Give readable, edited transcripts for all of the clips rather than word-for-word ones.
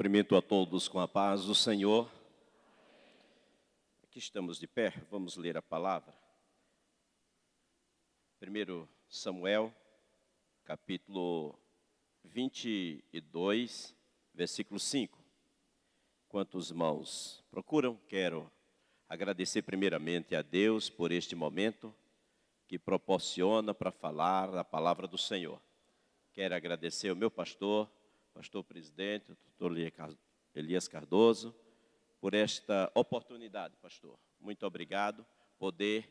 Cumprimento a todos com a paz do Senhor. Aqui estamos de pé, vamos ler a palavra. 1 Samuel, capítulo 22, versículo 5. Enquanto os irmãos procuram, quero agradecer primeiramente a Deus por este momento que proporciona para falar a palavra do Senhor. Quero agradecer ao meu pastor presidente, o doutor Elias Cardoso, por esta oportunidade, pastor. Muito obrigado por poder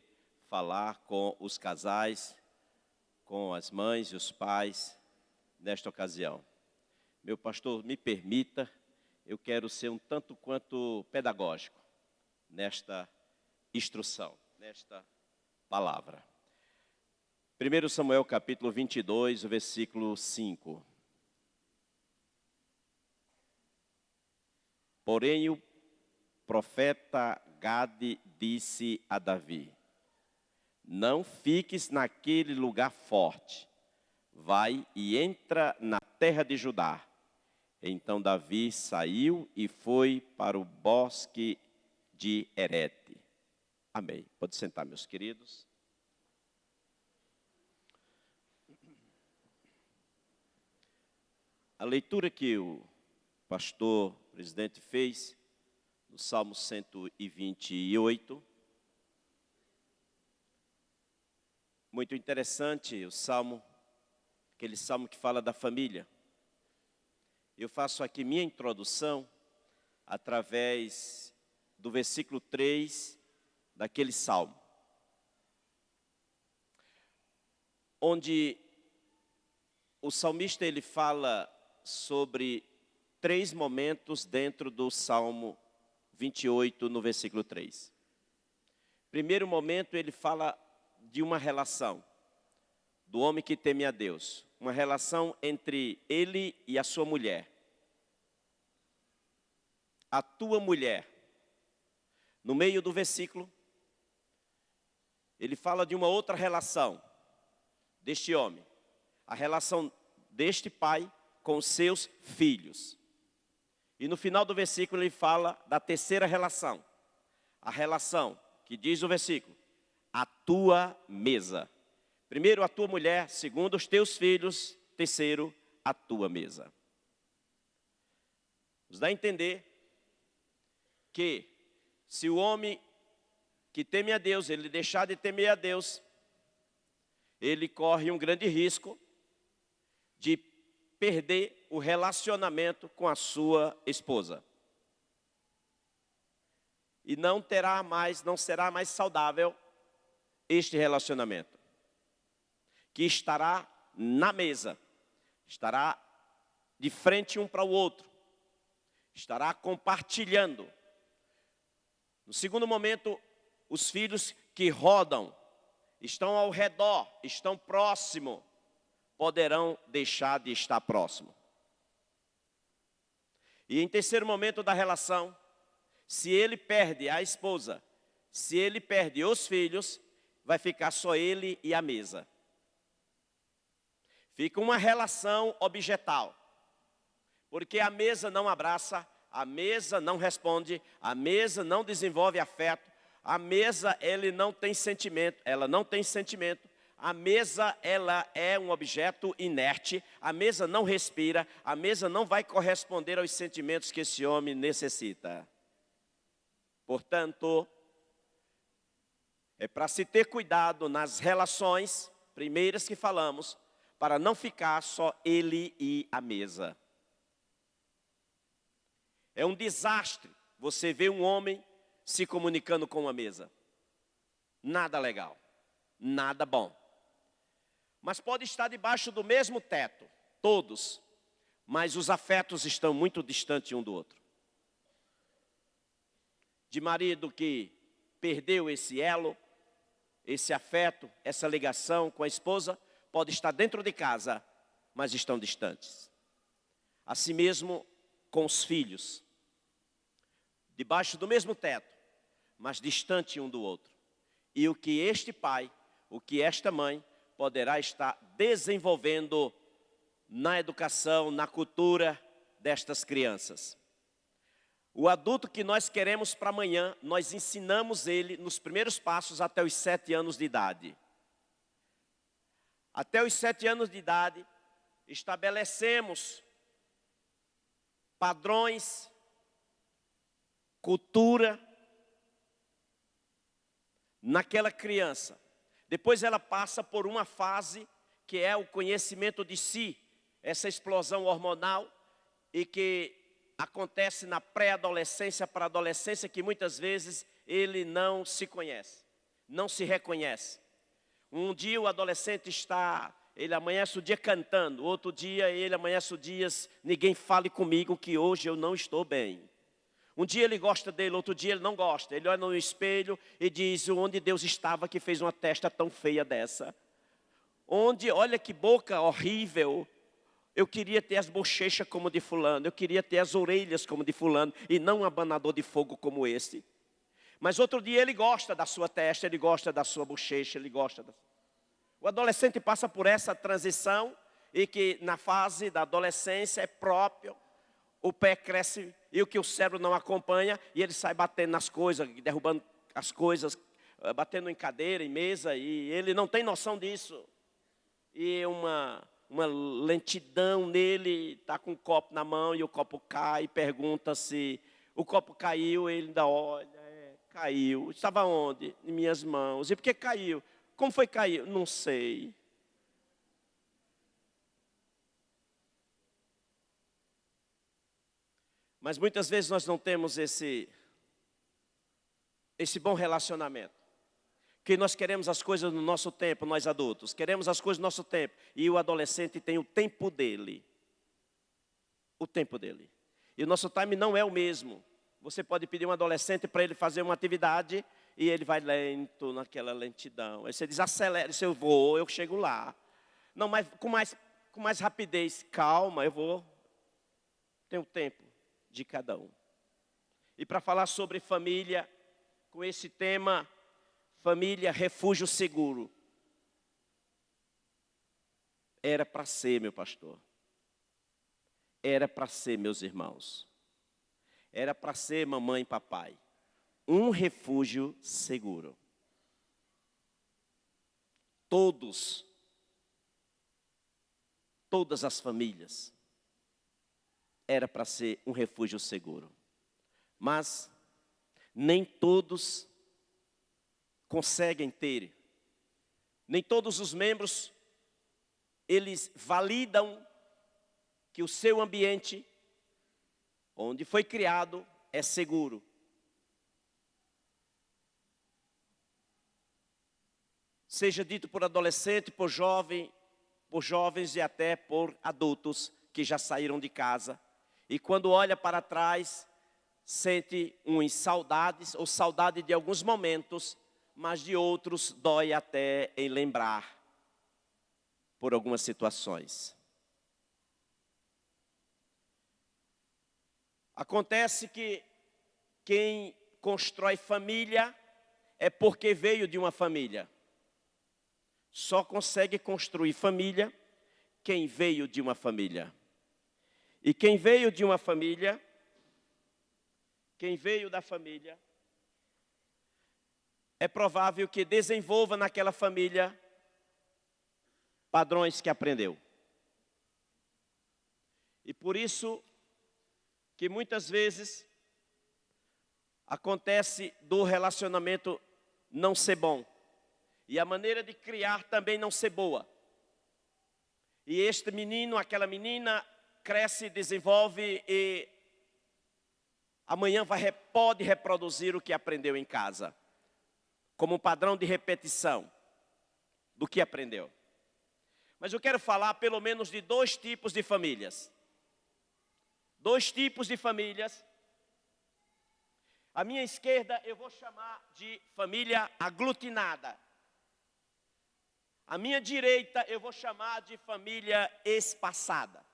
falar com os casais, com as mães e os pais nesta ocasião. Meu pastor, me permita, eu quero ser um tanto quanto pedagógico nesta instrução, nesta palavra. 1 Samuel capítulo 22, versículo 5. Porém, o profeta Gade disse a Davi: não fiques naquele lugar forte, vai e entra na terra de Judá. Então Davi saiu e foi para o bosque de Herete. Amém. Pode sentar, meus queridos. A leitura que o pastor presidente fez no Salmo 128, muito interessante o salmo, aquele salmo que fala da família. Eu faço aqui minha introdução através do versículo 3 daquele salmo, onde o salmista ele fala sobre 3 momentos dentro do Salmo 28, no versículo 3. Primeiro momento, ele fala de uma relação do homem que teme a Deus. Uma relação entre ele e a sua mulher. A tua mulher. No meio do versículo, ele fala de uma outra relação deste homem. A relação deste pai com os seus filhos. E no final do versículo ele fala da terceira relação. A relação que diz o versículo: a tua mesa. Primeiro a tua mulher, segundo os teus filhos, terceiro a tua mesa. Nos dá a entender que se o homem que teme a Deus, ele deixar de temer a Deus, ele corre um grande risco de perder o relacionamento com a sua esposa. E não será mais saudável este relacionamento. Que estará na mesa, estará de frente um para o outro, estará compartilhando. No segundo momento, os filhos que rodam, estão ao redor, estão próximos, poderão deixar de estar próximo. E em terceiro momento da relação, se ele perde a esposa, se ele perde os filhos, vai ficar só ele e a mesa. Fica uma relação objetal, porque a mesa não abraça, a mesa não responde, a mesa não desenvolve afeto, a mesa ela não tem sentimento. A mesa, ela é um objeto inerte, a mesa não respira, a mesa não vai corresponder aos sentimentos que esse homem necessita. Portanto, é para se ter cuidado nas relações primeiras que falamos, para não ficar só ele e a mesa. É um desastre você ver um homem se comunicando com uma mesa. Nada legal, nada bom. Mas pode estar debaixo do mesmo teto, todos, mas os afetos estão muito distantes um do outro. De marido que perdeu esse elo, esse afeto, essa ligação com a esposa, pode estar dentro de casa, mas estão distantes. Assim mesmo com os filhos, debaixo do mesmo teto, mas distante um do outro. E o que este pai, o que esta mãe, poderá estar desenvolvendo na educação, na cultura destas crianças. O adulto que nós queremos para amanhã, nós ensinamos ele nos primeiros passos até os 7 anos de idade. Até os 7 anos de idade, estabelecemos padrões, cultura naquela criança. Depois ela passa por uma fase que é o conhecimento de si, essa explosão hormonal e que acontece na pré-adolescência para a adolescência, que muitas vezes ele não se conhece, não se reconhece. Um dia o adolescente ele amanhece o dia cantando, outro dia ele amanhece o dia, ninguém fale comigo que hoje eu não estou bem. Um dia ele gosta dele, outro dia ele não gosta. Ele olha no espelho e diz, onde Deus estava que fez uma testa tão feia dessa? Olha que boca horrível. Eu queria ter as bochechas como de fulano, eu queria ter as orelhas como de fulano, e não um abanador de fogo como esse. Mas outro dia ele gosta da sua testa, ele gosta da sua bochecha, ele gosta da... O adolescente passa por essa transição, e que na fase da adolescência é próprio, o pé cresce, e o que o cérebro não acompanha, e ele sai batendo nas coisas, derrubando as coisas, batendo em cadeira, em mesa, e ele não tem noção disso. E uma lentidão nele, está com um copo na mão e o copo cai, pergunta se o copo caiu, ele ainda olha, caiu. Estava onde? Em minhas mãos. E por que caiu? Como foi cair? Não sei. Mas muitas vezes nós não temos esse bom relacionamento. Que nós queremos as coisas no nosso tempo, nós adultos. Queremos as coisas no nosso tempo. E o adolescente tem o tempo dele. O tempo dele. E o nosso time não é o mesmo. Você pode pedir um adolescente para ele fazer uma atividade e ele vai lento, naquela lentidão. Aí você diz, acelera, se eu vou, eu chego lá. Não, mas com mais rapidez. Calma, eu vou. Tem o tempo de cada um. E para falar sobre família, com esse tema... Família, refúgio seguro. Era para ser, meu pastor. Era para ser, meus irmãos. Era para ser, mamãe e papai. Um refúgio seguro. Todas as famílias. Era para ser um refúgio seguro. Mas nem todos conseguem ter. Nem todos os membros, eles validam que o seu ambiente, onde foi criado, é seguro. Seja dito por adolescente, por jovens e até por adultos que já saíram de casa. E quando olha para trás, sente uns saudades ou saudade de alguns momentos, mas de outros dói até em lembrar por algumas situações. Acontece que quem constrói família é porque veio de uma família. Só consegue construir família quem veio de uma família. E quem veio de uma família, quem veio da família, é provável que desenvolva naquela família padrões que aprendeu. E por isso que muitas vezes acontece do relacionamento não ser bom. E a maneira de criar também não ser boa. E este menino, aquela menina, cresce, desenvolve e amanhã pode reproduzir o que aprendeu em casa. Como um padrão de repetição do que aprendeu. Mas eu quero falar pelo menos de 2 tipos de famílias. 2 tipos de famílias. À minha esquerda eu vou chamar de família aglutinada. À minha direita eu vou chamar de família espaçada.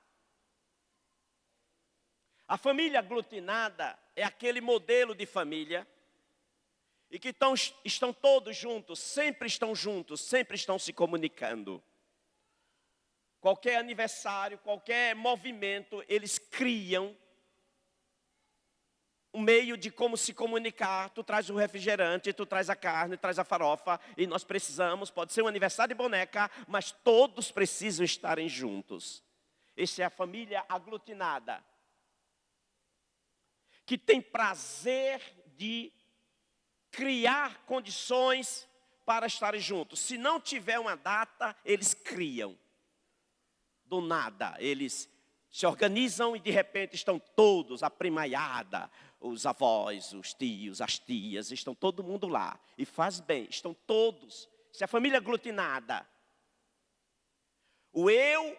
A família aglutinada é aquele modelo de família e que estão todos juntos, sempre estão se comunicando. Qualquer aniversário, qualquer movimento, eles criam um meio de como se comunicar. Tu traz o refrigerante, tu traz a carne, traz a farofa, e nós precisamos, pode ser um aniversário de boneca, mas todos precisam estarem juntos. Essa é a família aglutinada, que tem prazer de criar condições para estarem juntos. Se não tiver uma data, eles criam. Do nada, eles se organizam e de repente estão todos, a primaiada, os avós, os tios, as tias, estão todo mundo lá. E faz bem, estão todos. Se a família aglutinada, o eu,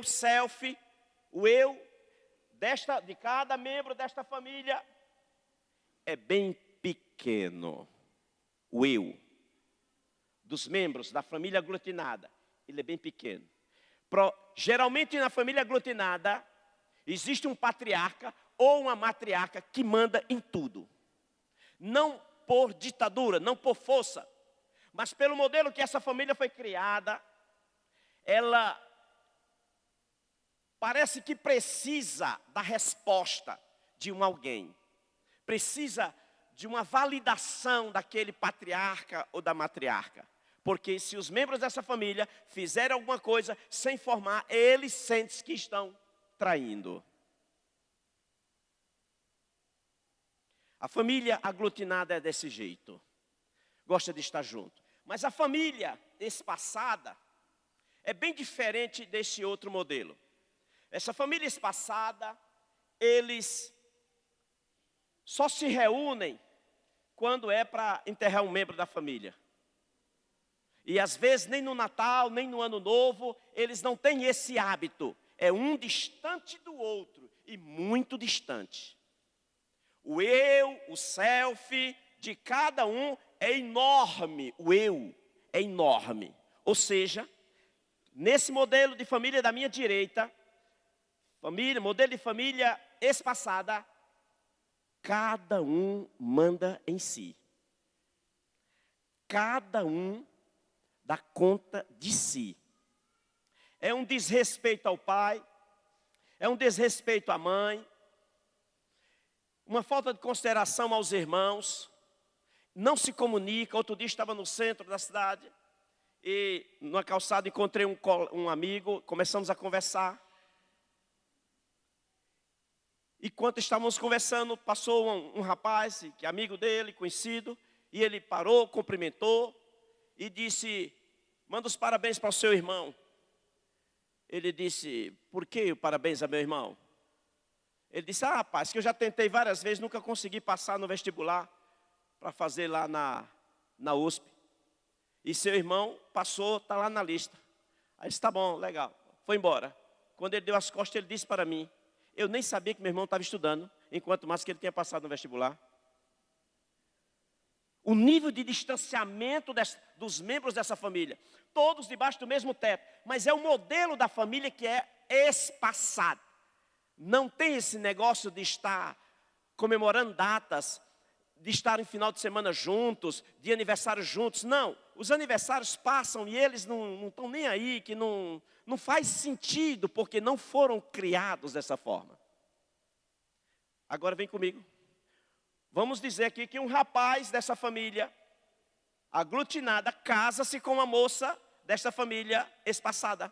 self, o eu de cada membro desta família é bem pequeno. O eu dos membros da família aglutinada, ele é bem pequeno. Geralmente na família aglutinada, existe um patriarca ou uma matriarca que manda em tudo. Não por ditadura, não por força, mas pelo modelo que essa família foi criada, ela parece que precisa da resposta de alguém. Precisa de uma validação daquele patriarca ou da matriarca. Porque se os membros dessa família fizerem alguma coisa sem informar, eles sentem que estão traindo. A família aglutinada é desse jeito. Gosta de estar junto. Mas a família espaçada é bem diferente desse outro modelo. Essa família espaçada, eles só se reúnem quando é para enterrar um membro da família. E às vezes nem no Natal, nem no Ano Novo, eles não têm esse hábito. É um distante do outro e muito distante. O eu, o self de cada um é enorme. O eu é enorme. Ou seja, nesse modelo de família da minha direita, modelo de família espaçada, cada um manda em si. Cada um dá conta de si. É um desrespeito ao pai, é um desrespeito à mãe, uma falta de consideração aos irmãos, não se comunica. Outro dia estava no centro da cidade e numa calçada encontrei um amigo, começamos a conversar. Enquanto estávamos conversando, passou um rapaz, que é amigo dele, conhecido, e ele parou, cumprimentou e disse: manda os parabéns para o seu irmão. Ele disse: por que o parabéns a meu irmão? Ele disse: rapaz, que eu já tentei várias vezes, nunca consegui passar no vestibular para fazer lá na USP. E seu irmão passou, está lá na lista. Aí disse: tá bom, legal. Foi embora. Quando ele deu as costas, ele disse para mim: eu nem sabia que meu irmão estava estudando, enquanto mais que ele tinha passado no vestibular. O nível de distanciamento dos membros dessa família, todos debaixo do mesmo teto, mas é o modelo da família que é espaçado. Não tem esse negócio de estar comemorando datas, de estar em final de semana juntos, de aniversários juntos. Não, os aniversários passam e eles não estão nem aí, que não faz sentido, porque não foram criados dessa forma. Agora vem comigo. Vamos dizer aqui que um rapaz dessa família aglutinada casa-se com uma moça dessa família espaçada.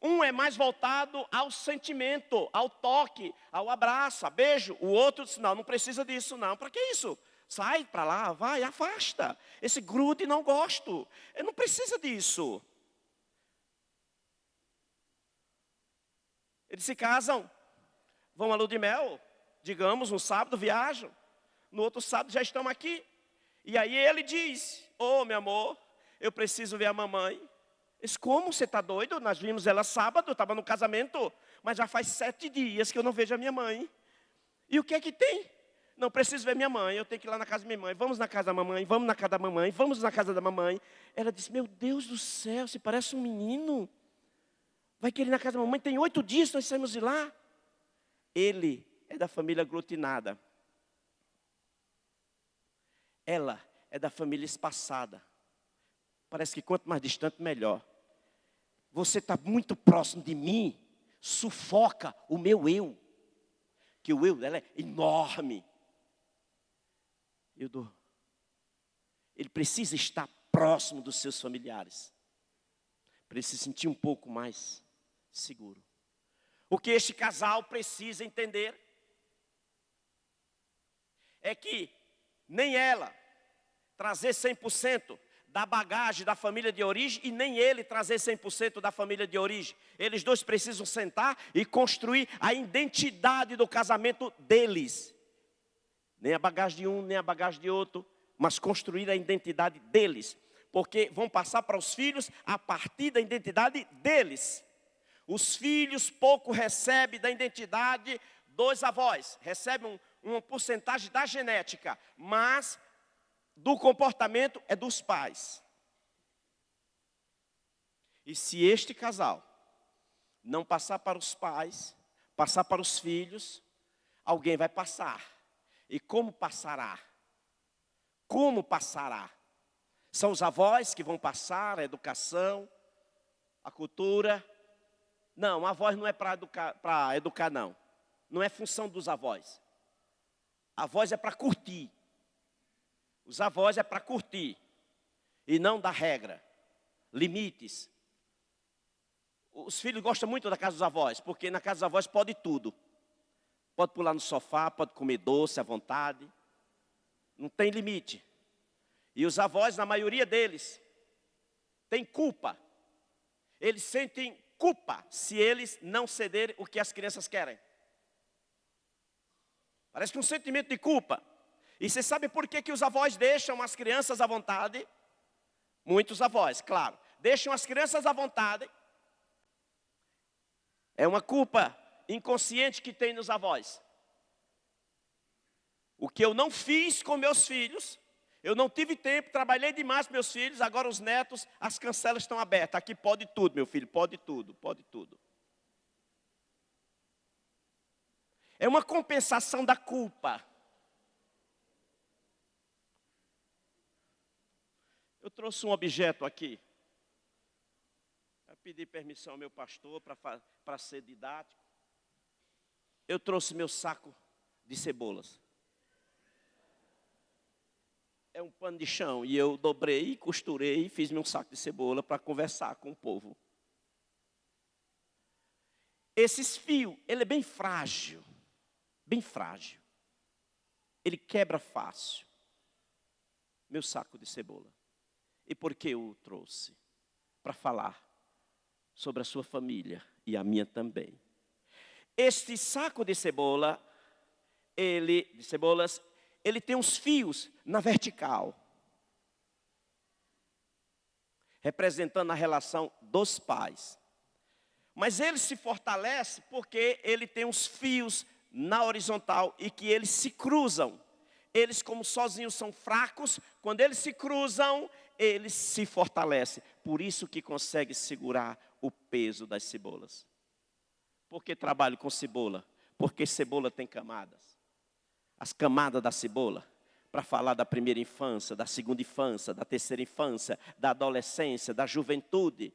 Um é mais voltado ao sentimento, ao toque, ao abraço, a beijo. O outro diz: não precisa disso não. Para que isso? Sai para lá, vai, afasta. Esse grude não gosto. Eu não precisa disso. Eles se casam, vão à lua de mel, digamos, um sábado viajam, no outro sábado já estão aqui. E aí ele diz: meu amor, eu preciso ver a mamãe. Disse: como, você está doido? Nós vimos ela sábado, estava no casamento, mas já faz 7 dias que eu não vejo a minha mãe. E o que é que tem? Não preciso ver minha mãe, eu tenho que ir lá na casa da minha mãe. Vamos na casa da mamãe, vamos na casa da mamãe, vamos na casa da mamãe. Ela disse: meu Deus do céu, você parece um menino. Vai querer ir na casa da mamãe, tem 8 dias que nós saímos de lá. Ele é da família aglutinada. Ela é da família espaçada. Parece que quanto mais distante, melhor. Você está muito próximo de mim, sufoca o meu eu. que o eu dela é enorme. Ele precisa estar próximo dos seus familiares, para ele se sentir um pouco mais seguro. O que este casal precisa entender é que nem ela trazer 100% da bagagem da família de origem e nem ele trazer 100% da família de origem. Eles dois precisam sentar e construir a identidade do casamento deles. Nem a bagagem de um, nem a bagagem de outro, mas construir a identidade deles. Porque vão passar para os filhos a partir da identidade deles. Os filhos pouco recebem da identidade dos avós, recebem uma porcentagem da genética, mas do comportamento é dos pais. E se este casal não passar para os pais, passar para os filhos, alguém vai passar. E como passará? Como passará? São os avós que vão passar a educação, a cultura. Não, avós não é para educar, não. Não é função dos avós. Avós é para curtir. Os avós é para curtir. E não dar regra, limites. Os filhos gostam muito da casa dos avós, porque na casa dos avós pode tudo. Pode pular no sofá, pode comer doce à vontade. Não tem limite. E os avós, na maioria deles, têm culpa. Eles sentem culpa se eles não cederem o que as crianças querem. Parece que um sentimento de culpa. E você sabe por que os avós deixam as crianças à vontade? Muitos avós, claro. Deixam as crianças à vontade. É uma culpa inconsciente que tem nos avós. O que eu não fiz com meus filhos, eu não tive tempo, trabalhei demais com meus filhos, agora os netos, as cancelas estão abertas. Aqui pode tudo, meu filho, pode tudo, pode tudo. É uma compensação da culpa. Eu trouxe um objeto aqui. Eu pedi permissão ao meu pastor para ser didático. Eu trouxe meu saco de cebolas. É um pano de chão e eu dobrei, costurei e fiz meu saco de cebola para conversar com o povo. Esses fios, ele é bem frágil. Bem frágil. Ele quebra fácil. Meu saco de cebola. E por que eu o trouxe? Para falar sobre a sua família e a minha também. Este saco de cebolas, ele tem uns fios na vertical, representando a relação dos pais. Mas ele se fortalece porque ele tem uns fios na horizontal e que eles se cruzam. Eles, como sozinhos, são fracos. Quando eles se cruzam, eles se fortalecem. Por isso que consegue segurar o peso das cebolas. Por que trabalho com cebola? Porque cebola tem camadas. As camadas da cebola, para falar da primeira infância, da segunda infância, da terceira infância, da adolescência, da juventude.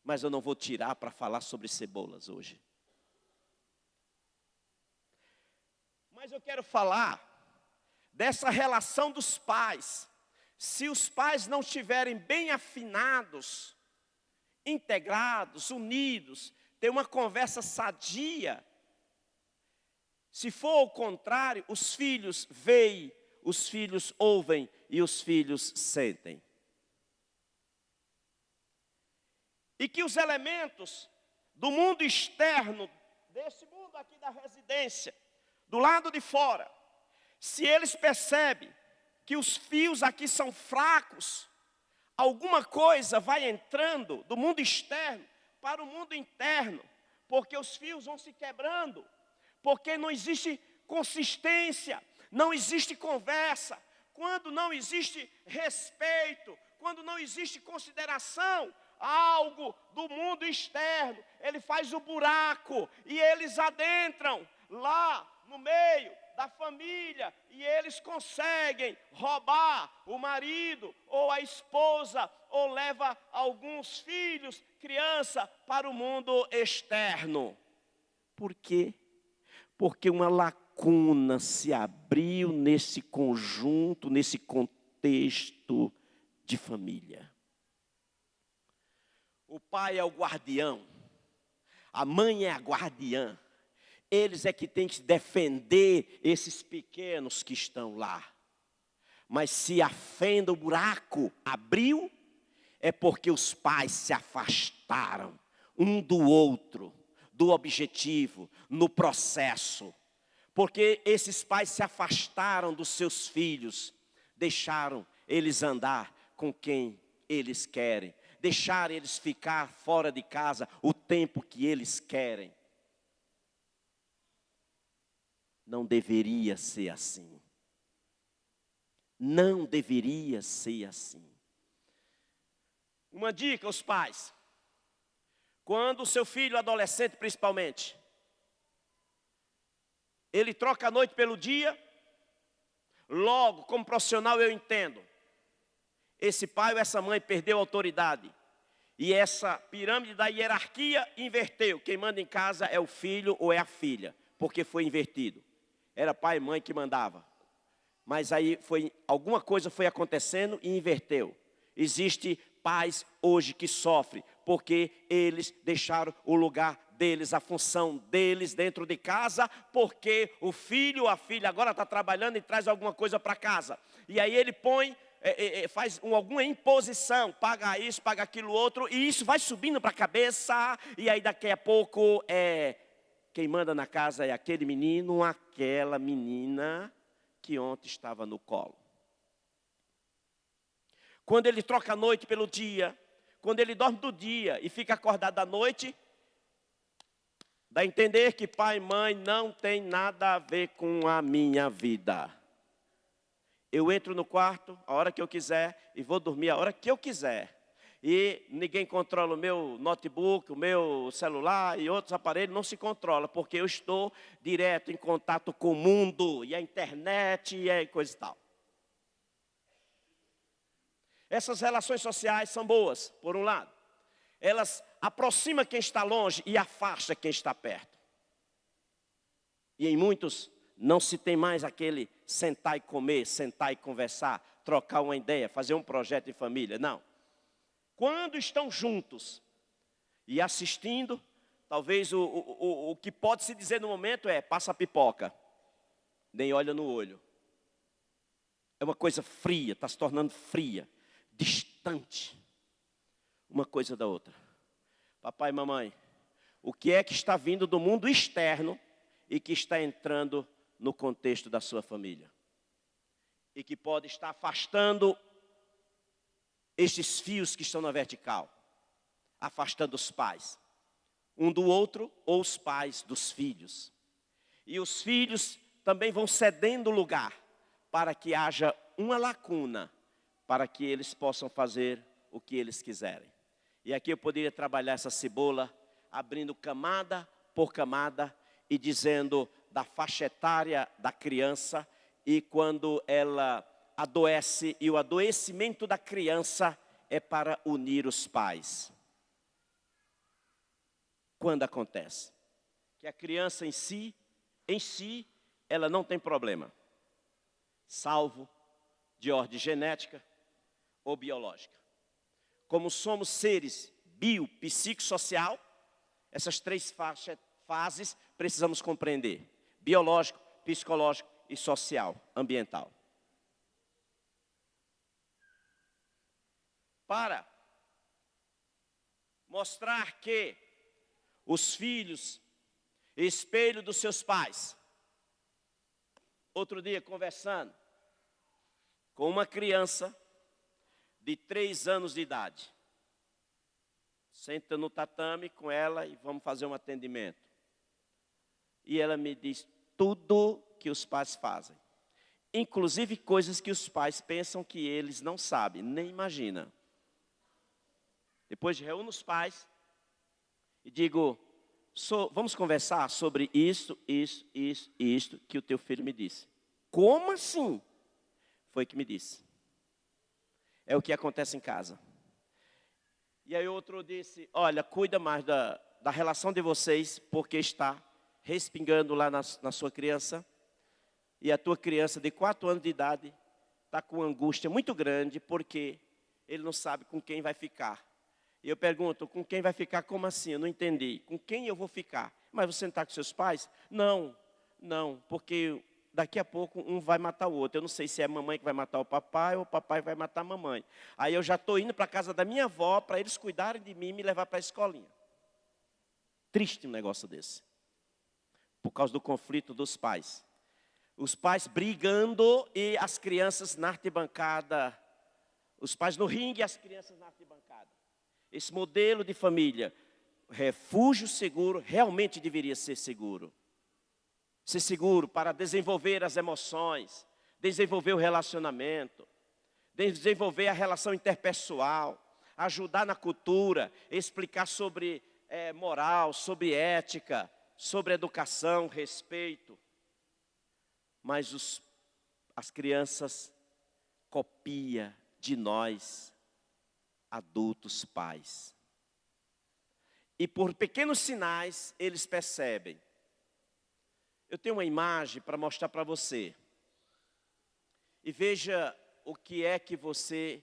Mas eu não vou tirar para falar sobre cebolas hoje. Mas eu quero falar dessa relação dos pais. Se os pais não estiverem bem afinados, integrados, unidos, ter uma conversa sadia, se for ao contrário, os filhos veem, os filhos ouvem e os filhos sentem. E que os elementos do mundo externo, desse mundo aqui da residência, do lado de fora, se eles percebem que os fios aqui são fracos, alguma coisa vai entrando do mundo externo para o mundo interno, porque os fios vão se quebrando, porque não existe consistência, não existe conversa. Quando não existe respeito, quando não existe consideração, algo do mundo externo, ele faz o buraco e eles adentram lá no meio da família e eles conseguem roubar o marido ou a esposa ou leva alguns filhos, criança, para o mundo externo. Por quê? Porque uma lacuna se abriu nesse conjunto, nesse contexto de família. O pai é o guardião, a mãe é a guardiã. Eles é que têm que defender esses pequenos que estão lá. Mas se a fenda, o buraco abriu, é porque os pais se afastaram um do outro, do objetivo, no processo. Porque esses pais se afastaram dos seus filhos, deixaram eles andar com quem eles querem, deixaram eles ficar fora de casa o tempo que eles querem. Não deveria ser assim. Não deveria ser assim. Uma dica aos pais. Quando o seu filho adolescente principalmente, ele troca a noite pelo dia, logo, como profissional eu entendo, esse pai ou essa mãe perdeu a autoridade. E essa pirâmide da hierarquia inverteu. Quem manda em casa é o filho ou é a filha, porque foi invertido. Era pai e mãe que mandava. Mas aí alguma coisa foi acontecendo e inverteu. Existe pais hoje que sofrem, porque eles deixaram o lugar deles, a função deles dentro de casa, porque o filho ou a filha agora está trabalhando e traz alguma coisa para casa. E aí ele faz alguma imposição, paga isso, paga aquilo outro, e isso vai subindo para a cabeça, e aí daqui a pouco quem manda na casa é aquele menino, aquela menina que ontem estava no colo. Quando ele troca a noite pelo dia, quando ele dorme do dia e fica acordado à noite, dá a entender que pai e mãe não tem nada a ver com a minha vida. Eu entro no quarto a hora que eu quiser e vou dormir a hora que eu quiser. E ninguém controla o meu notebook, o meu celular e outros aparelhos, não se controla, porque eu estou direto em contato com o mundo, e a internet, e coisa e tal. Essas relações sociais são boas, por um lado. Elas aproximam quem está longe e afastam quem está perto. E em muitos não se tem mais aquele sentar e comer, sentar e conversar, trocar uma ideia, fazer um projeto de família, não. Quando estão juntos e assistindo, talvez o que pode se dizer no momento é: passa a pipoca, nem olha no olho. É uma coisa fria, está se tornando fria, distante, uma coisa da outra. Papai e mamãe, o que é que está vindo do mundo externo e que está entrando no contexto da sua família? E que pode estar afastando estes fios que estão na vertical, afastando os pais, um do outro, ou os pais dos filhos. E os filhos também vão cedendo lugar para que haja uma lacuna, para que eles possam fazer o que eles quiserem. E aqui eu poderia trabalhar essa cebola, abrindo camada por camada e dizendo da faixa etária da criança, e quando ela adoece, e o adoecimento da criança é para unir os pais. Quando acontece? Que a criança em si, ela não tem problema, salvo de ordem genética ou biológica. Como somos seres biopsicossocial, essas três fases precisamos compreender: biológico, psicológico e social, ambiental. Para mostrar que os filhos, espelho dos seus pais. Outro dia, conversando com uma criança de 3 anos de idade. Senta no tatame com ela e vamos fazer um atendimento. E ela me diz tudo que os pais fazem. Inclusive coisas que os pais pensam que eles não sabem, nem imaginam. Depois reúno os pais e digo: vamos conversar sobre isso que o teu filho me disse. Como assim? Foi que me disse. É o que acontece em casa. E aí outro disse: olha, cuida mais da relação de vocês, porque está respingando lá na sua criança, e a tua criança de 4 anos de idade está com angústia muito grande, porque ele não sabe com quem vai ficar. E eu pergunto, com quem vai ficar? Como assim? Eu não entendi. Com quem eu vou ficar? Mas você não está com seus pais? Não, porque daqui a pouco um vai matar o outro. Eu não sei se é a mamãe que vai matar o papai ou o papai vai matar a mamãe. Aí eu já estou indo para a casa da minha avó para eles cuidarem de mim e me levar para a escolinha. Triste um negócio desse. Por causa do conflito dos pais. Os pais brigando e as crianças na arquibancada. Os pais no ringue e as crianças na arquibancada. Esse modelo de família, refúgio seguro, realmente deveria ser seguro. Ser seguro para desenvolver as emoções, desenvolver o relacionamento, desenvolver a relação interpessoal, ajudar na cultura, explicar sobre moral, sobre ética, sobre educação, respeito. Mas as crianças copiam de nós, adultos pais. E por pequenos sinais, eles percebem. Eu tenho uma imagem para mostrar para você. E veja o que é que você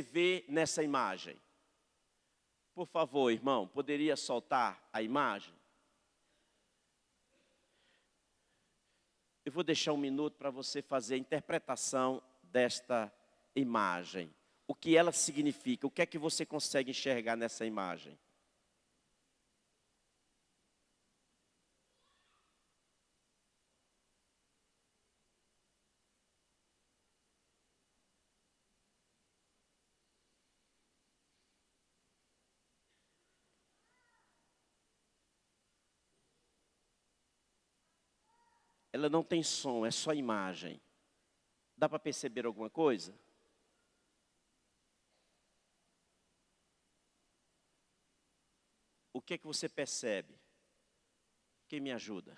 vê nessa imagem. Por favor, irmão, poderia soltar a imagem? Eu vou deixar 1 minuto para você fazer a interpretação desta imagem. O que ela significa, o que é que você consegue enxergar nessa imagem? Ela não tem som, é só imagem. Dá para perceber alguma coisa? O que é que você percebe? Quem me ajuda?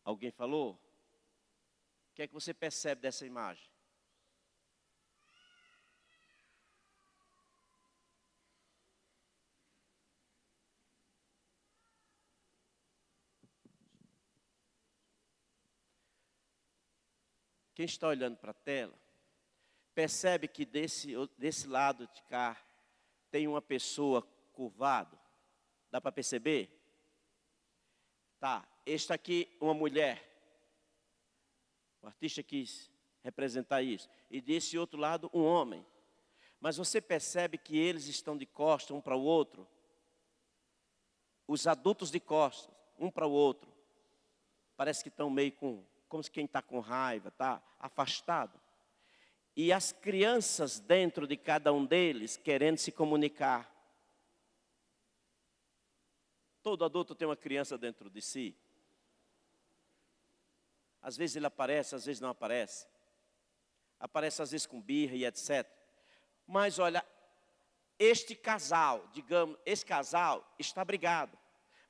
Alguém falou? O que é que você percebe dessa imagem? Quem está olhando para a tela, percebe que desse lado de cá tem uma pessoa curvado? Dá para perceber? Tá, esta aqui uma mulher. O artista quis representar isso. E desse outro lado um homem. Mas você percebe que eles estão de costas um para o outro? Os adultos de costas, um para o outro. Parece que estão meio como se quem está com raiva, está afastado. E as crianças dentro de cada um deles querendo se comunicar. Todo adulto tem uma criança dentro de si. Às vezes ele aparece, às vezes não aparece. Aparece às vezes com birra e etc. Mas olha, este casal, digamos, esse casal está brigado.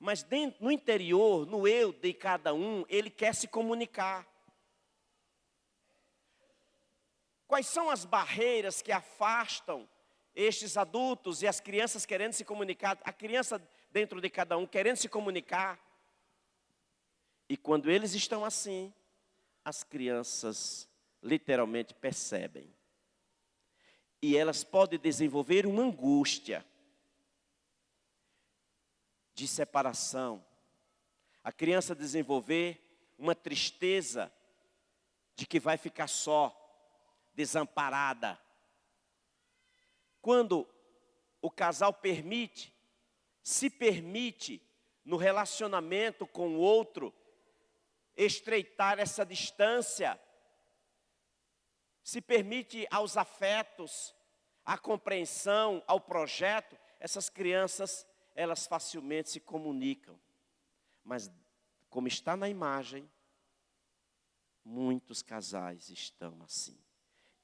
Mas dentro, no interior, no eu de cada um, ele quer se comunicar. Quais são as barreiras que afastam estes adultos e as crianças querendo se comunicar? A criança dentro de cada um querendo se comunicar. E quando eles estão assim, as crianças literalmente percebem. E elas podem desenvolver uma angústia de separação. A criança desenvolver uma tristeza de que vai ficar só, desamparada. Quando o casal se permite no relacionamento com o outro, estreitar essa distância, se permite aos afetos, à compreensão, ao projeto, essas crianças, elas facilmente se comunicam. Mas, como está na imagem, muitos casais estão assim.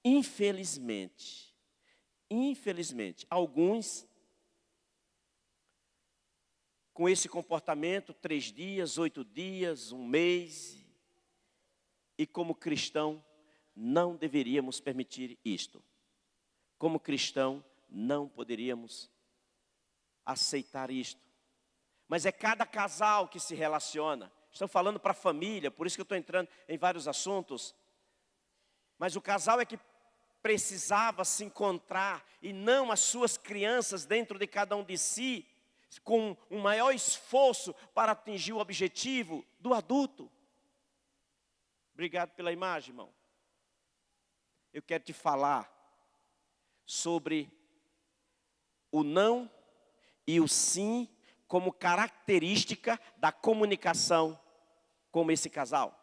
Infelizmente, alguns com esse comportamento, 3 dias, 8 dias, 1 mês. E como cristão, não deveríamos permitir isto. Como cristão, não poderíamos aceitar isto. Mas é cada casal que se relaciona. Estou falando para a família, por isso que eu estou entrando em vários assuntos. Mas o casal é que precisava se encontrar, e não as suas crianças dentro de cada um de si, com um maior esforço para atingir o objetivo do adulto. Obrigado pela imagem, irmão. Eu quero te falar sobre o não e o sim como característica da comunicação com esse casal,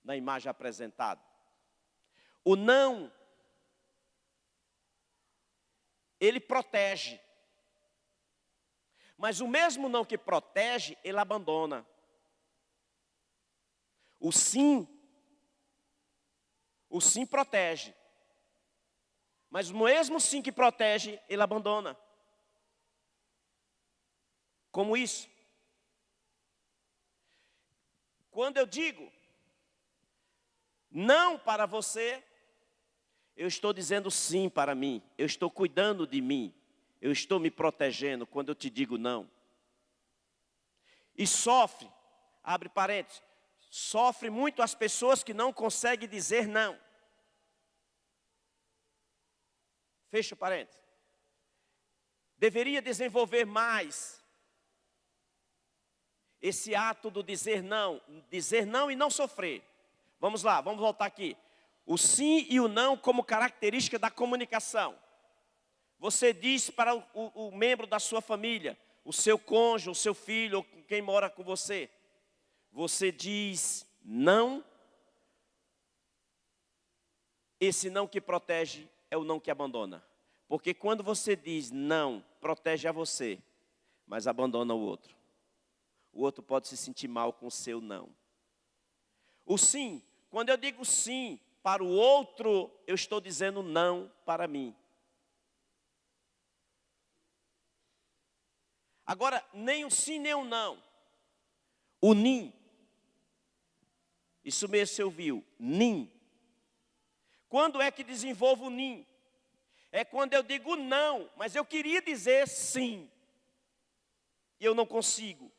na imagem apresentada. O não, ele protege. Mas o mesmo não que protege, ele abandona. O sim protege. Mas o mesmo sim que protege, ele abandona. Como isso? Quando eu digo não para você, eu estou dizendo sim para mim. Eu estou cuidando de mim. Eu estou me protegendo quando eu te digo não. E sofre, abre parênteses, sofre muito as pessoas que não conseguem dizer não. Fecha parênteses. Deveria desenvolver mais esse ato do dizer não e não sofrer. Vamos lá, vamos voltar aqui. O sim e o não como característica da comunicação. Você diz para o membro da sua família, o seu cônjuge, o seu filho, ou quem mora com você. Você diz não. Esse não que protege é o não que abandona. Porque quando você diz não, protege a você, mas abandona o outro. O outro pode se sentir mal com o seu não. O sim, quando eu digo sim para o outro, eu estou dizendo não para mim. Agora, nem o sim, nem o não. O nim. Isso mesmo você ouviu, nim. Quando é que desenvolvo o nim? É quando eu digo não, mas eu queria dizer sim. E eu não consigo.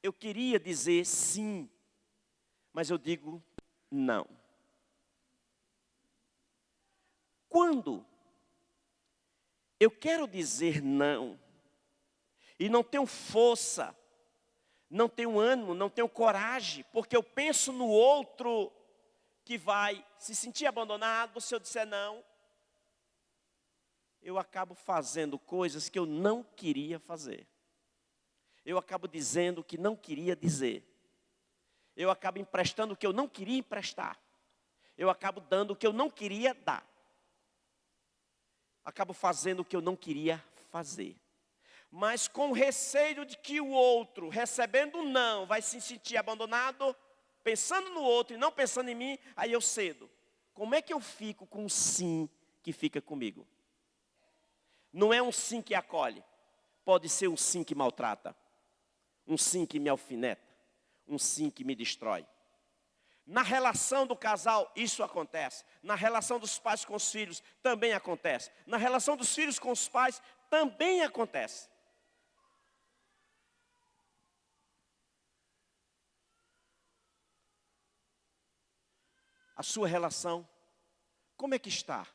Eu queria dizer sim, mas eu digo não. Quando eu quero dizer não, e não tenho força, não tenho ânimo, não tenho coragem, porque eu penso no outro que vai se sentir abandonado se eu disser não, eu acabo fazendo coisas que eu não queria fazer. Eu acabo dizendo o que não queria dizer. Eu acabo emprestando o que eu não queria emprestar. Eu acabo dando o que eu não queria dar. Acabo fazendo o que eu não queria fazer. Mas com receio de que o outro, recebendo um não, vai se sentir abandonado, pensando no outro e não pensando em mim, aí eu cedo. Como é que eu fico com um sim que fica comigo? Não é um sim que acolhe. Pode ser um sim que maltrata. Um sim que me alfineta. Um sim que me destrói. Na relação do casal, isso acontece. Na relação dos pais com os filhos, também acontece. Na relação dos filhos com os pais, também acontece. A sua relação, como é que está?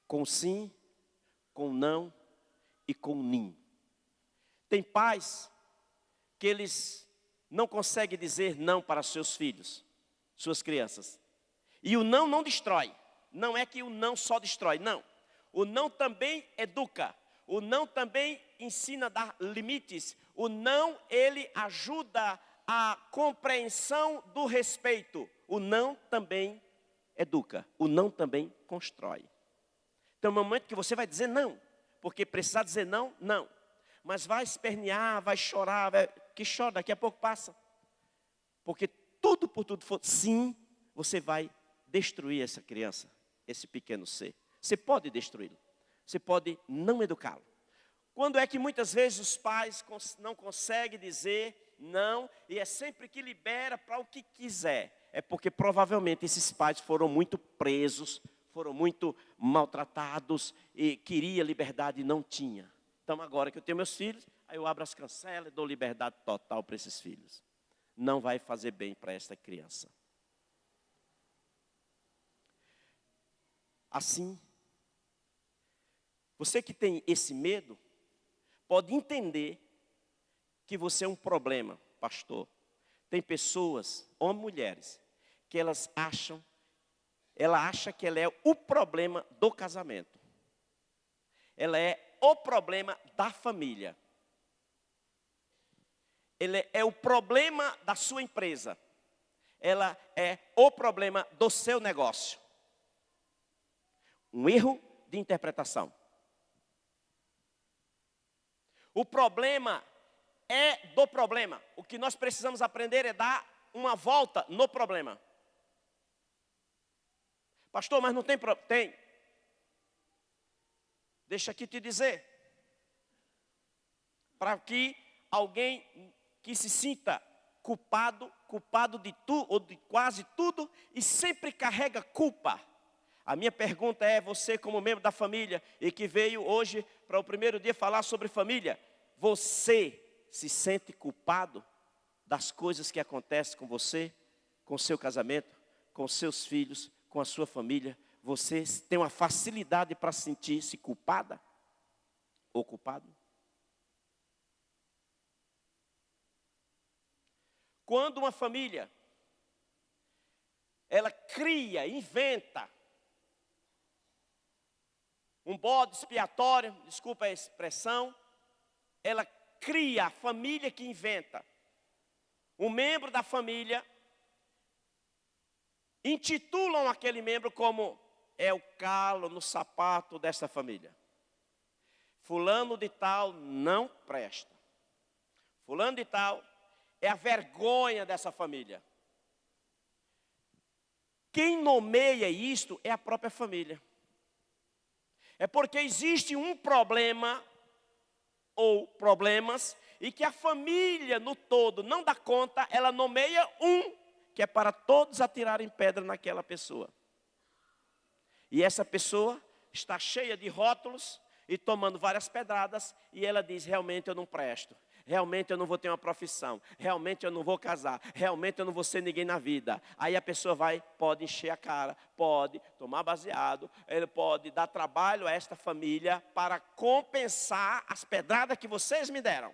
Com sim, com não e com nim. Tem pais que eles não conseguem dizer não para seus filhos, suas crianças. E o não destrói. Não é que o não só destrói, não. O não também educa. O não também ensina a dar limites. O não, ele ajuda a compreensão do respeito. O não também educa. O não também constrói. Então, é um momento que você vai dizer não. Porque precisar dizer não, não. Mas vai espernear, vai chorar, que chora, daqui a pouco passa. Porque tudo por tudo for sim, você vai destruir essa criança, esse pequeno ser. Você pode destruí-lo, você pode não educá-lo. Quando é que muitas vezes os pais não conseguem dizer não, e é sempre que libera para o que quiser. é porque provavelmente esses pais foram muito presos, foram muito maltratados e queria liberdade e não tinha. Então agora que eu tenho meus filhos, aí eu abro as cancelas e dou liberdade total para esses filhos. Não vai fazer bem para esta criança. Assim, você que tem esse medo, pode entender que você é um problema, pastor. Tem pessoas, homens e mulheres, que ela acha que ela é o problema do casamento. Ela é o problema da família. Ela é o problema da sua empresa. Ela é o problema do seu negócio. Um erro de interpretação. O problema é do problema. O que nós precisamos aprender é dar uma volta no problema. Pastor, mas não tem problema. Tem. Deixa aqui te dizer. Para que alguém que se sinta culpado de tudo ou de quase tudo e sempre carrega culpa. A minha pergunta é, você como membro da família e que veio hoje para o primeiro dia falar sobre família, você se sente culpado das coisas que acontecem com você, com o seu casamento, com os seus filhos, com a sua família? Você tem uma facilidade para sentir-se culpada ou culpado? Quando uma família, ela cria, inventa um bode expiatório, desculpa a expressão, ela cria a família que inventa. Um membro da família, intitulam aquele membro como é o calo no sapato dessa família. Fulano de tal não presta. Fulano de tal é a vergonha dessa família. Quem nomeia isto é a própria família. É porque existe um problema ou problemas e que a família no todo não dá conta, ela nomeia um que é para todos atirarem pedra naquela pessoa. E essa pessoa está cheia de rótulos e tomando várias pedradas e ela diz, realmente eu não presto. Realmente eu não vou ter uma profissão, realmente eu não vou casar, realmente eu não vou ser ninguém na vida. Aí a pessoa pode encher a cara, pode tomar baseado, ele pode dar trabalho a esta família para compensar as pedradas que vocês me deram.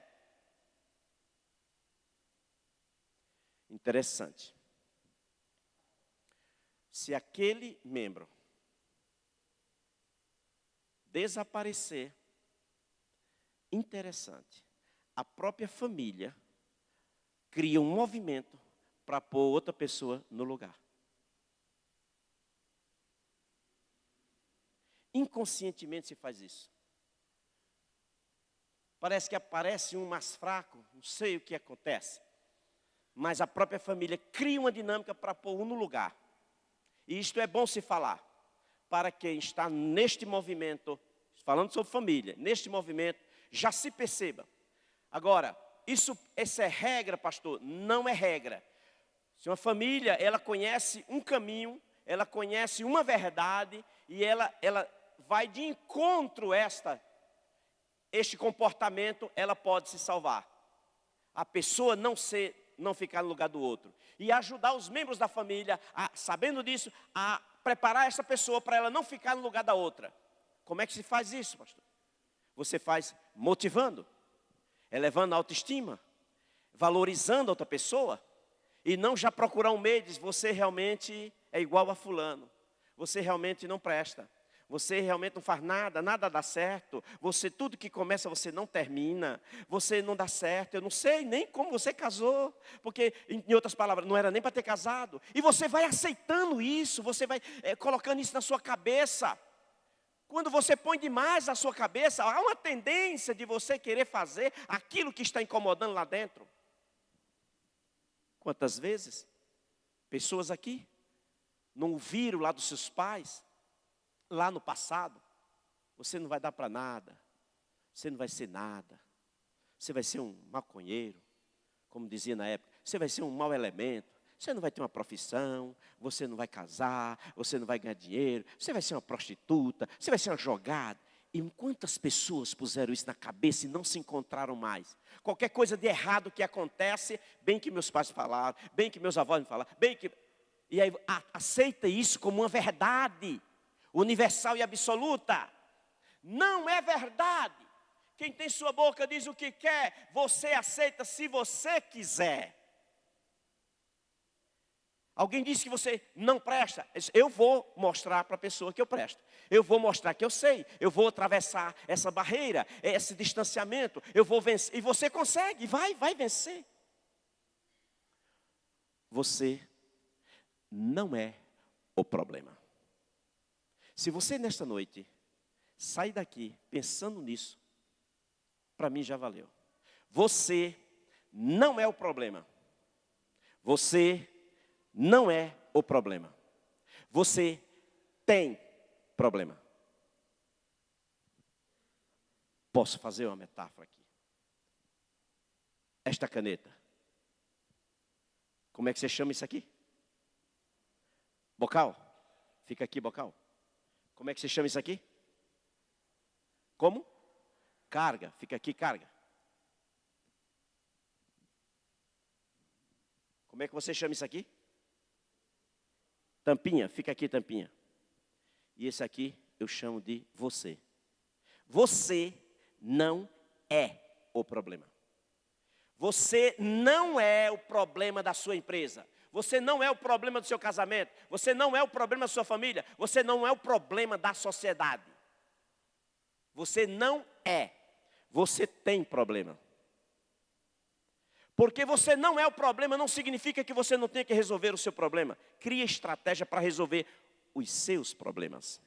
Interessante. Se aquele membro desaparecer, interessante. A própria família cria um movimento para pôr outra pessoa no lugar. Inconscientemente se faz isso. Parece que aparece um mais fraco, não sei o que acontece. Mas a própria família cria uma dinâmica para pôr um no lugar. E isto é bom se falar. Para quem está neste movimento, falando sobre família, neste movimento, já se perceba. Agora, essa é regra, pastor? Não é regra. Se uma família, ela conhece um caminho, ela conhece uma verdade, e ela vai de encontro a este comportamento, ela pode se salvar. A pessoa não ficar no lugar do outro. E ajudar os membros da família, sabendo disso, a preparar essa pessoa para ela não ficar no lugar da outra. Como é que se faz isso, pastor? Você faz motivando. Elevando a autoestima, valorizando a outra pessoa, e não já procurar um meio, diz, você realmente é igual a fulano, você realmente não presta, você realmente não faz nada, nada dá certo, tudo que começa você não termina, você não dá certo, eu não sei nem como você casou, porque, em outras palavras, não era nem para ter casado, e você vai aceitando isso, você vai colocando isso na sua cabeça. Quando você põe demais na sua cabeça, há uma tendência de você querer fazer aquilo que está incomodando lá dentro. Quantas vezes pessoas aqui não ouviram lá dos seus pais, lá no passado, você não vai dar para nada, você não vai ser nada, você vai ser um maconheiro, como dizia na época, você vai ser um mau elemento, Você não vai ter uma profissão, você não vai casar, você não vai ganhar dinheiro, você vai ser uma prostituta, você vai ser uma jogada. E quantas pessoas puseram isso na cabeça e não se encontraram mais? Qualquer coisa de errado que acontece, bem que meus pais falaram, bem que meus avós me falaram, bem que... E aí aceita isso como uma verdade universal e absoluta. Não é verdade. Quem tem sua boca diz o que quer, você aceita se você quiser. Alguém disse que você não presta, eu vou mostrar para a pessoa que eu presto. Eu vou mostrar que eu sei, eu vou atravessar essa barreira, esse distanciamento, eu vou vencer. E você consegue, vai vencer. Você não é o problema. Se você nesta noite sai daqui pensando nisso, para mim já valeu. Você não é o problema. Você não é o problema. Você tem problema. Posso fazer uma metáfora aqui? Esta caneta. Como é que você chama isso aqui? Bocal? Fica aqui, bocal. Como é que você chama isso aqui? Como? Carga. Fica aqui, carga. Como é que você chama isso aqui? Tampinha. Fica aqui, tampinha. E esse aqui eu chamo de você. Você não é o problema. Você não é o problema da sua empresa. Você não é o problema do seu casamento. Você não é o problema da sua família. Você não é o problema da sociedade. Você não é. Você tem problema. Porque você não é o problema não significa que você não tenha que resolver o seu problema. Crie estratégia para resolver os seus problemas.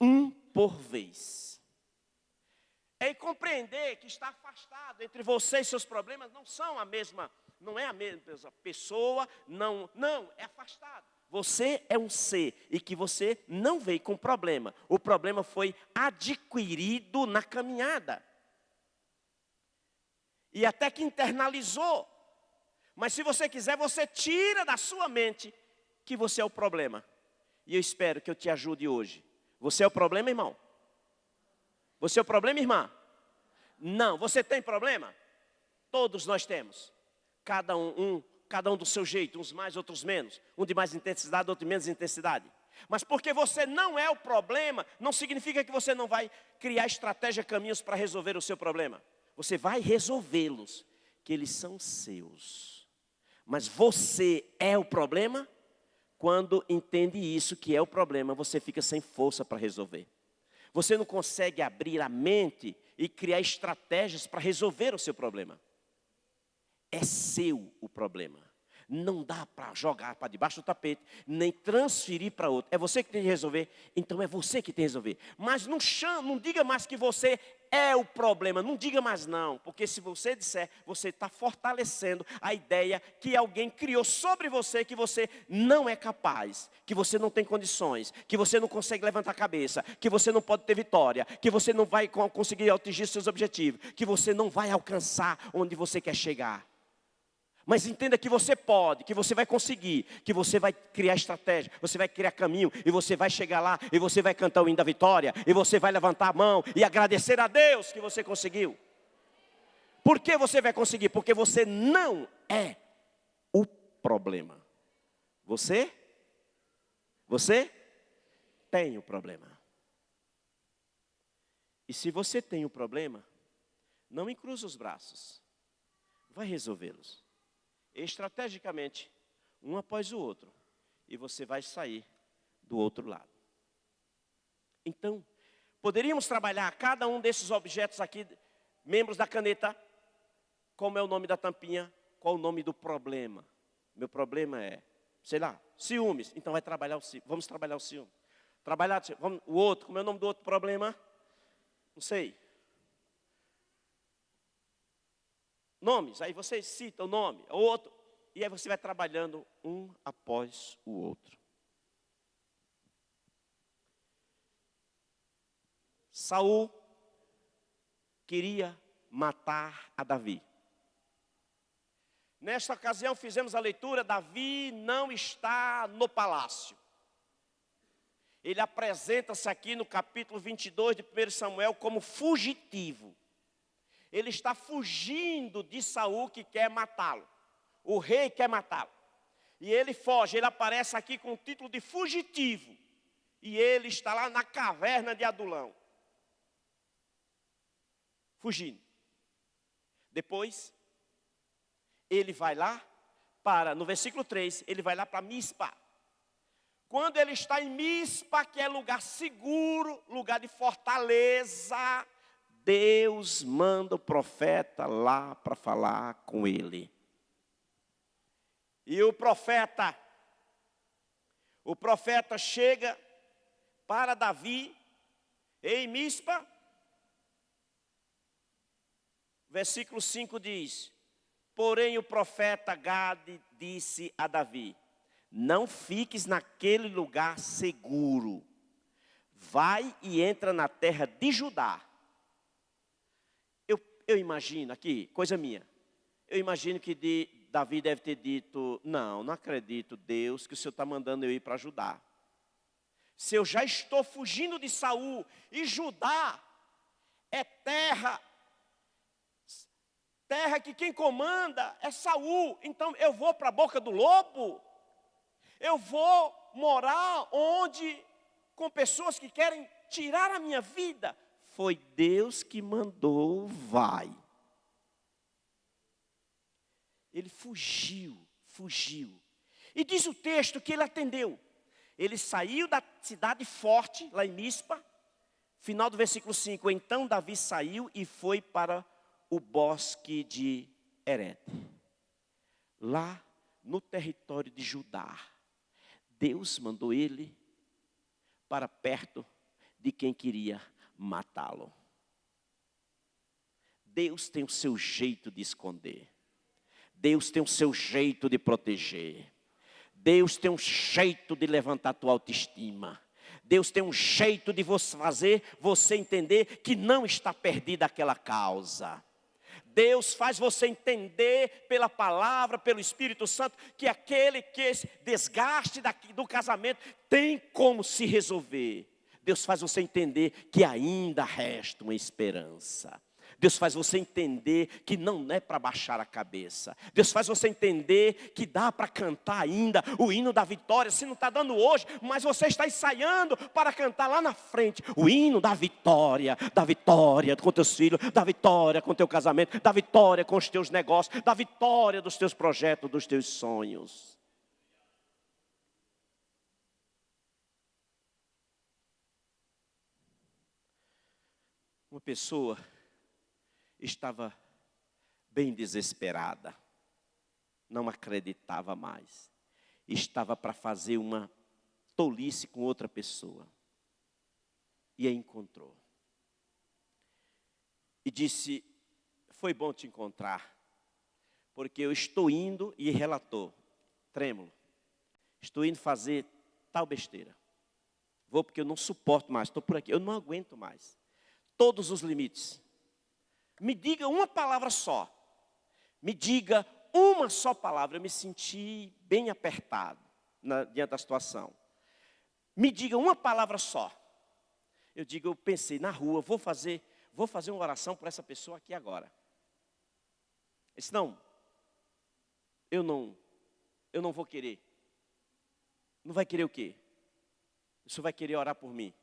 Um por vez. É compreender que está afastado entre você e seus problemas não são a mesma, não é a mesma pessoa, não, é afastado. Você é um ser e que você não veio com problema. O problema foi adquirido na caminhada. E até que internalizou. Mas se você quiser, você tira da sua mente que você é o problema. E eu espero que eu te ajude hoje. Você é o problema, irmão? Você é o problema, irmã? Não. Você tem problema? Todos nós temos. Cada um do seu jeito, uns mais, outros menos. Um de mais intensidade, outro de menos intensidade. Mas porque você não é o problema, não significa que você não vai criar estratégia, caminhos para resolver o seu problema. Você vai resolvê-los, que eles são seus. Mas você é o problema? Quando entende isso, que é o problema, você fica sem força para resolver. Você não consegue abrir a mente e criar estratégias para resolver o seu problema. É seu o problema. Não dá para jogar para debaixo do tapete, nem transferir para outro. É você que tem que resolver, então é você que tem que resolver. Mas não diga mais que você é o problema, não diga mais não. Porque se você disser, você está fortalecendo a ideia que alguém criou sobre você, que você não é capaz, que você não tem condições, que você não consegue levantar a cabeça, que você não pode ter vitória, que você não vai conseguir atingir seus objetivos, que você não vai alcançar onde você quer chegar. Mas entenda que você pode, que você vai conseguir, que você vai criar estratégia, você vai criar caminho, e você vai chegar lá, e você vai cantar o hino da vitória, e você vai levantar a mão e agradecer a Deus que você conseguiu. Por que você vai conseguir? Porque você não é o problema. Você tem o problema. E se você tem o problema, não encruza os braços, vai resolvê-los. Estrategicamente, um após o outro, e você vai sair do outro lado. Então, poderíamos trabalhar cada um desses objetos aqui, membros da caneta, como é o nome da tampinha, qual o nome do problema. Meu problema é, sei lá, ciúmes. Então vai trabalhar o ciúme. Vamos trabalhar o ciúme. O outro, como é o nome do outro problema? Não sei. Nomes, aí você cita o nome, o outro, e aí você vai trabalhando um após o outro. Saul queria matar a Davi. Nesta ocasião fizemos a leitura, Davi não está no palácio. Ele apresenta-se aqui no capítulo 22 de 1 Samuel como fugitivo. Ele está fugindo de Saul que quer matá-lo. O rei quer matá-lo. E ele foge, ele aparece aqui com o título de fugitivo. E ele está lá na caverna de Adulão. Fugindo. Depois, ele vai lá no versículo 3, ele vai lá para Mispa. Quando ele está em Mispa, que é lugar seguro, lugar de fortaleza, Deus manda o profeta lá para falar com ele. E o profeta chega para Davi em Mispa. Versículo 5 diz: porém o profeta Gade disse a Davi: não fiques naquele lugar seguro. Vai e entra na terra de Judá. Eu imagino aqui, coisa minha. Eu imagino que Davi deve ter dito: não acredito, Deus, que o Senhor está mandando eu ir para Judá. Se eu já estou fugindo de Saul, e Judá é terra que quem comanda é Saul, então eu vou para a boca do lobo? Eu vou morar com pessoas que querem tirar a minha vida? Foi Deus que mandou, vai. Ele fugiu. E diz o texto que ele atendeu. Ele saiu da cidade forte, lá em Mispa. Final do versículo 5. Então Davi saiu e foi para o bosque de Herete. Lá no território de Judá. Deus mandou ele para perto de quem queria matá-lo. Deus tem o seu jeito de esconder. Deus tem o seu jeito de proteger. Deus tem um jeito de levantar a tua autoestima. Deus tem um jeito de fazer você entender que não está perdida aquela causa. Deus faz você entender pela palavra, pelo Espírito Santo, que aquele que esse desgaste do casamento tem como se resolver. Deus faz você entender que ainda resta uma esperança. Deus faz você entender que não é para baixar a cabeça. Deus faz você entender que dá para cantar ainda o hino da vitória. Se não está dando hoje, mas você está ensaiando para cantar lá na frente. O hino da vitória com teus filhos, da vitória com teu casamento, da vitória com os teus negócios, da vitória dos teus projetos, dos teus sonhos. Uma pessoa estava bem desesperada, não acreditava mais, estava para fazer uma tolice com outra pessoa, e a encontrou, e disse: foi bom te encontrar, porque eu estou indo, e relatou, trêmulo, estou indo fazer tal besteira, vou porque eu não suporto mais, estou por aqui, eu não aguento mais, todos os limites. Me diga uma palavra só. Me diga uma só palavra. Eu me senti bem apertado diante da situação. Me diga uma palavra só. Eu pensei na rua, vou fazer uma oração por essa pessoa aqui agora. Ele disse: não, eu não vou querer. Não vai querer o quê? O senhor vai querer orar por mim?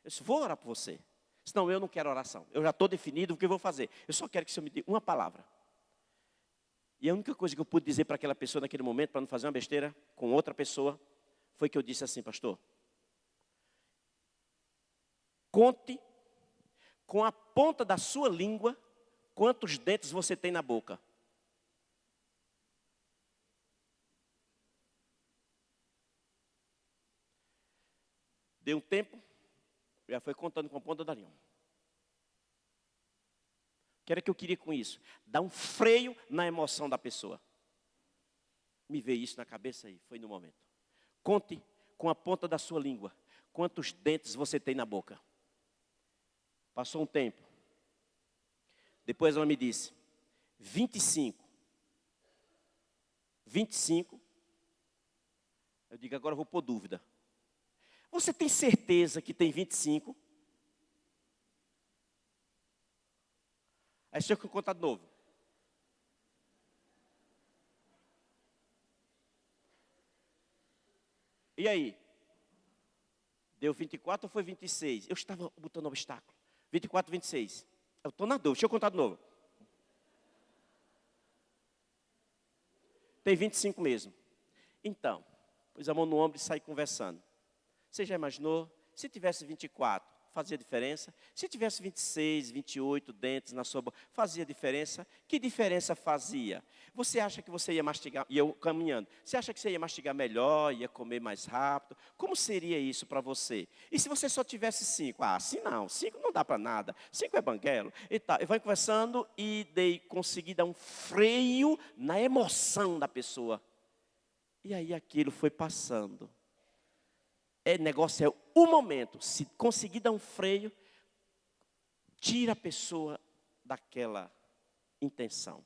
Eu disse: vou orar por você. Senão eu não quero oração. Eu já estou definido o que eu vou fazer. Eu só quero que o Senhor me dê uma palavra. E a única coisa que eu pude dizer para aquela pessoa naquele momento, para não fazer uma besteira com outra pessoa, foi que eu disse assim: pastor, conte com a ponta da sua língua quantos dentes você tem na boca. Deu um tempo. Já foi contando com a ponta da língua. O que era que eu queria com isso? Dar um freio na emoção da pessoa. Me veio isso na cabeça aí, foi no momento. Conte com a ponta da sua língua quantos dentes você tem na boca. Passou um tempo. Depois ela me disse: 25. 25. Eu digo, agora eu vou pôr dúvida. Você tem certeza que tem 25? Aí deixa eu contar de novo. E aí? Deu 24 ou foi 26? Eu estava botando obstáculo. 24, 26. Eu estou na dúvida, deixa eu contar de novo. Tem 25 mesmo. Então, pus a mão no ombro e saí conversando. Você já imaginou? Se tivesse 24, fazia diferença? Se tivesse 26, 28 dentes na sua boca, fazia diferença? Que diferença fazia? Você acha que você ia mastigar, e eu caminhando, você acha que você ia mastigar melhor, ia comer mais rápido? Como seria isso para você? E se você só tivesse 5? Ah, assim não, 5 não dá para nada, 5 é banguelo. E tá, eu vou conversando e consegui dar um freio na emoção da pessoa. E aí aquilo foi passando. Negócio é o momento. Se conseguir dar um freio, tira a pessoa daquela intenção.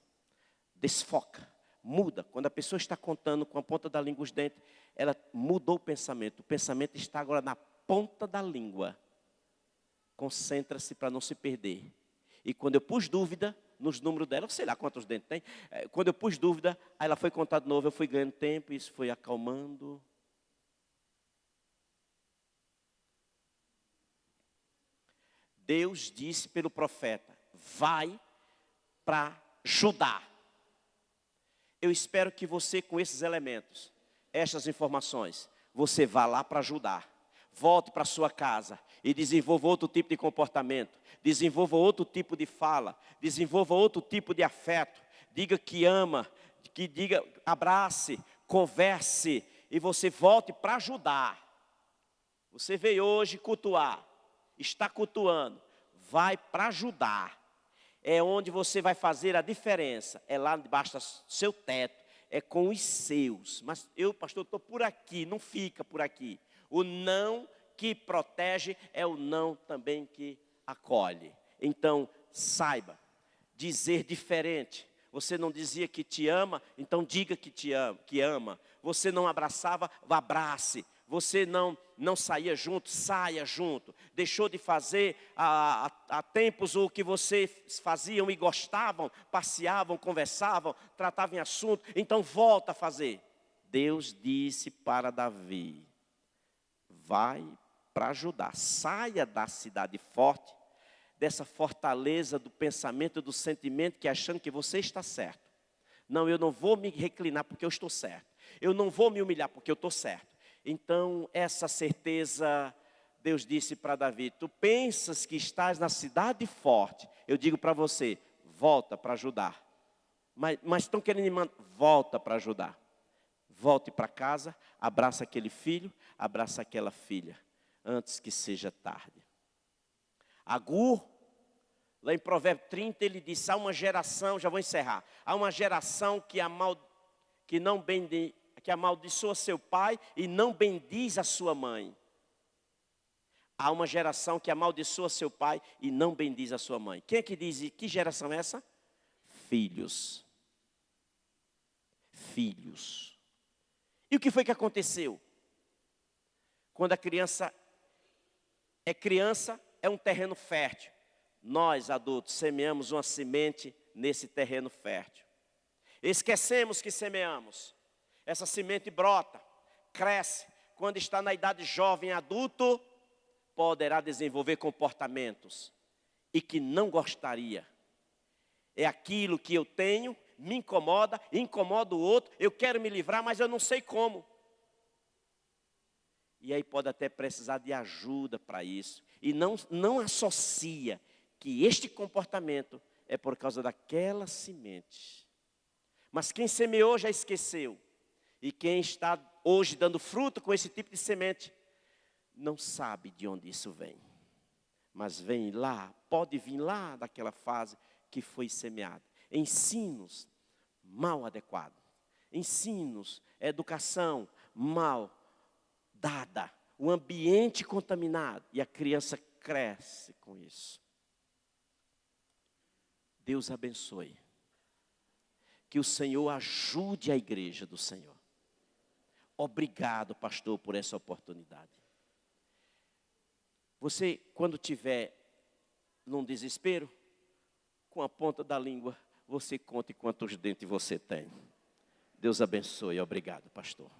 Desfoca, muda. Quando a pessoa está contando com a ponta da língua os dentes, ela mudou o pensamento. O pensamento está agora na ponta da língua. Concentra-se para não se perder. E quando eu pus dúvida nos números dela, eu sei lá quantos dentes tem. Quando eu pus dúvida, aí ela foi contar de novo, eu fui ganhando tempo, isso foi acalmando. Deus disse pelo profeta, vai para Judá. Eu espero que você, com esses elementos, estas informações, você vá lá para Judá. Volte para sua casa e desenvolva outro tipo de comportamento. Desenvolva outro tipo de fala. Desenvolva outro tipo de afeto. Diga que ama, abrace, converse. E você volte para Judá. Você veio hoje cultuar. Está cultuando, vai para Judá. É onde você vai fazer a diferença. É lá debaixo do seu teto. É com os seus. Mas eu, pastor, estou por aqui. Não fica por aqui. O não que protege é o não também que acolhe. Então, saiba dizer diferente. Você não dizia que te ama, então diga que te ama, que ama. Você não abraçava, abrace. Você não saía junto, saia junto. Deixou de fazer há tempos o que vocês faziam e gostavam, passeavam, conversavam, tratavam em assunto, então volta a fazer. Deus disse para Davi, vai para Judá, saia da cidade forte, dessa fortaleza do pensamento, do sentimento, que achando que você está certo. Não, eu não vou me reclinar porque eu estou certo. Eu não vou me humilhar porque eu estou certo. Então, essa certeza, Deus disse para Davi, tu pensas que estás na cidade forte. Eu digo para você, volta para Judá. Mas estão querendo me mandar, volta para Judá. Volte para casa, abraça aquele filho, abraça aquela filha, antes que seja tarde. Agur, lá em Provérbios 30, ele disse, há uma geração, já vou encerrar, há uma geração que amaldiçoa seu pai e não bendiz a sua mãe. Há uma geração que amaldiçoa seu pai e não bendiz a sua mãe. Quem é que diz, que geração é essa? Filhos. Filhos. E o que foi que aconteceu? Quando a criança, é um terreno fértil. Nós, adultos, semeamos uma semente nesse terreno fértil. Esquecemos que semeamos. Essa semente brota, cresce. Quando está na idade jovem, adulto, poderá desenvolver comportamentos e que não gostaria. É aquilo que eu tenho, me incomoda, incomoda o outro, eu quero me livrar, mas eu não sei como. E aí pode até precisar de ajuda para isso. E não associa que este comportamento é por causa daquela semente. Mas quem semeou já esqueceu. E quem está hoje dando fruto com esse tipo de semente, não sabe de onde isso vem. Mas vem lá, pode vir lá daquela fase que foi semeada. Ensinos mal adequados. Ensinos, educação mal dada. O ambiente contaminado. E a criança cresce com isso. Deus abençoe. Que o Senhor ajude a igreja do Senhor. Obrigado, pastor, por essa oportunidade. Você, quando tiver num desespero, com a ponta da língua, você conte quantos dentes você tem. Deus abençoe. Obrigado, pastor.